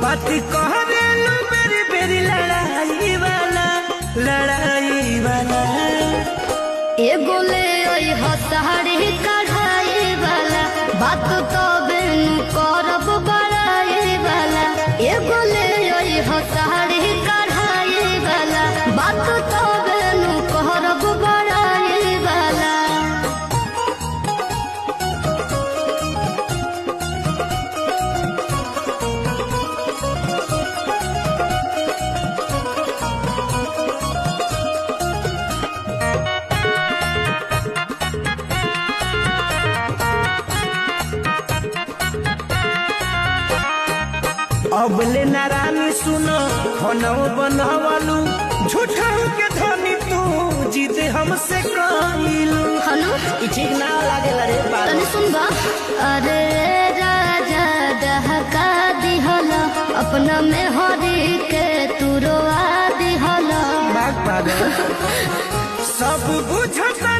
बात कहरेलू बेरी बेरी लड़ाई वाला एगो ले ओई हसाड़ी कढ़ाई वाला बात तो बेनु करब बड़ाई वाला एगो ले ओई हसाड़ी कढ़ाई वाला बात तो बेनु करब बड़ाई वाला। अब ले नारानी सुनो होनव बनवलू झूठा के धनी तू जीते हमसे कहिलू हनु ई ठीक ना लागेला रे बात तने सुनबा। अरे राजा डहका दिहला अपना में हरी के तुरवा दिहला बाग बाग सब बुझता